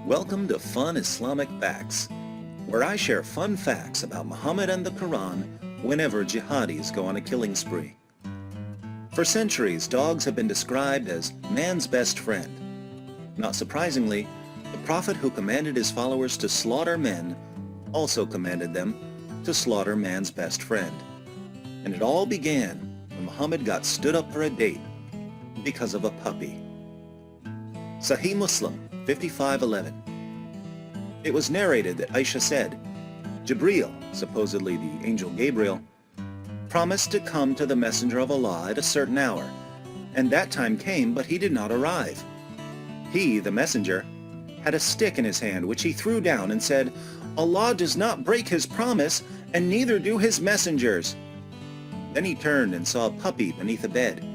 Welcome to Fun Islamic Facts, where I share fun facts about Muhammad and the Quran whenever jihadis go on a killing spree. For centuries, dogs have been described as man's best friend. Not surprisingly, the Prophet who commanded his followers to slaughter men also commanded them to slaughter man's best friend. And it all began when Muhammad got stood up for a date because of a puppy. Sahih Muslim 55:11. It was narrated that Aisha said, Jibreel, supposedly the angel Gabriel, promised to come to the Messenger of Allah at a certain hour, and that time came, but he did not arrive. He, the messenger, had a stick in his hand which he threw down and said, Allah does not break his promise, and neither do his messengers. Then he turned and saw a puppy beneath a bed.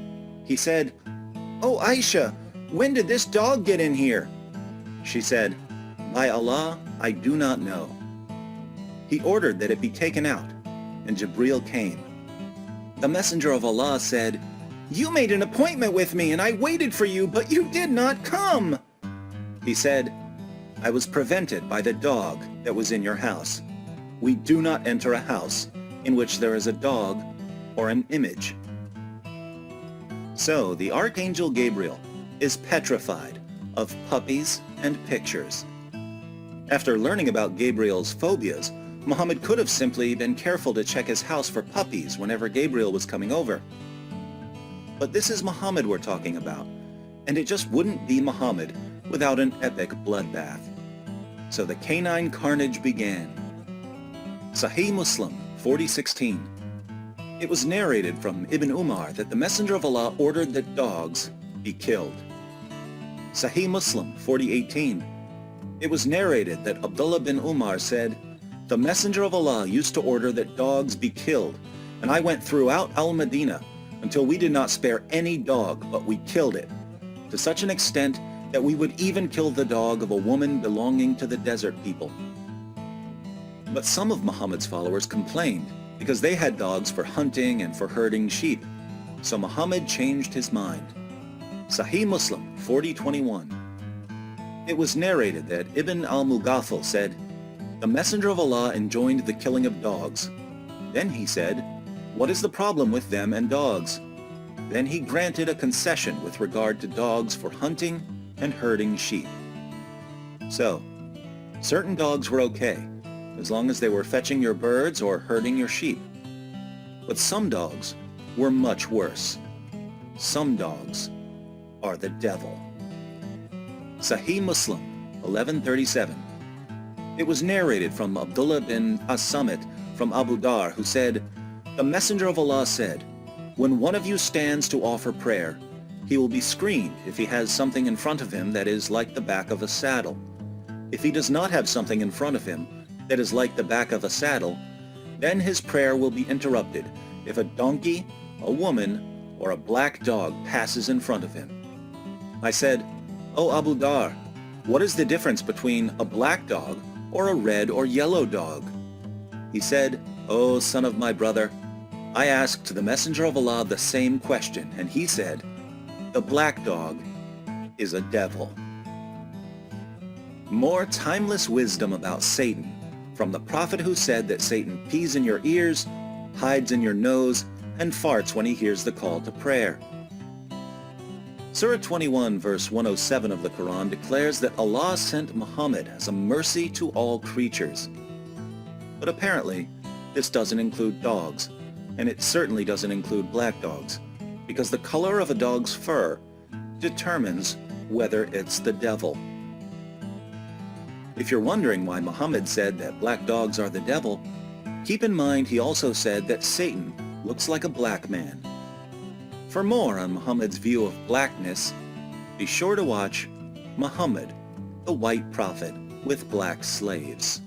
He said, "O Aisha, when did this dog get in here?" She said, "By Allah, I do not know." He ordered that it be taken out, and Jibreel came. The Messenger of Allah said, "You made an appointment with me, and I waited for you, but you did not come." He said, "I was prevented by the dog that was in your house. We do not enter a house in which there is a dog or an image." So the Archangel Gabriel is petrified of puppies and pictures. After learning about Gabriel's phobias, Muhammad could have simply been careful to check his house for puppies whenever Gabriel was coming over. But this is Muhammad we're talking about, and it just wouldn't be Muhammad without an epic bloodbath. So the canine carnage began. Sahih Muslim 40:16. It was narrated from Ibn Umar that the Messenger of Allah ordered that dogs be killed. Sahih Muslim 40:18. It was narrated that Abdullah bin Umar said, "The Messenger of Allah used to order that dogs be killed, and I went throughout Al-Madinah until we did not spare any dog, but we killed it, to such an extent that we would even kill the dog of a woman belonging to the desert people." But some of Muhammad's followers complained because they had dogs for hunting and for herding sheep, so Muhammad changed his mind. Sahih Muslim 40:21. It was narrated that Ibn al-Mughaffal said, "The Messenger of Allah enjoined the killing of dogs. Then he said, 'What is the problem with them and dogs?' Then he granted a concession with regard to dogs for hunting and herding sheep." So, certain dogs were okay, as long as they were fetching your birds or herding your sheep. But some dogs were much worse. Some dogs are the devil. Sahih Muslim 1137. It was narrated from Abdullah bin As-Samit from Abu Dar, who said, "The Messenger of Allah said, 'When one of you stands to offer prayer, he will be screened if he has something in front of him that is like the back of a saddle. If he does not have something in front of him that is like the back of a saddle, then his prayer will be interrupted if a donkey, a woman, or a black dog passes in front of him.' I said, 'O Abu Dar, what is the difference between a black dog or a red or yellow dog?' He said, 'O son of my brother, I asked the Messenger of Allah the same question, and he said, the black dog is a devil.'" More timeless wisdom about Satan from the Prophet who said that Satan pees in your ears, hides in your nose, and farts when he hears the call to prayer. Surah 21 verse 107 of the Quran declares that Allah sent Muhammad as a mercy to all creatures. But apparently, this doesn't include dogs, and it certainly doesn't include black dogs, because the color of a dog's fur determines whether it's the devil. If you're wondering why Muhammad said that black dogs are the devil, keep in mind he also said that Satan looks like a black man. For more on Muhammad's view of blackness, be sure to watch Muhammad, the White Prophet with Black Slaves.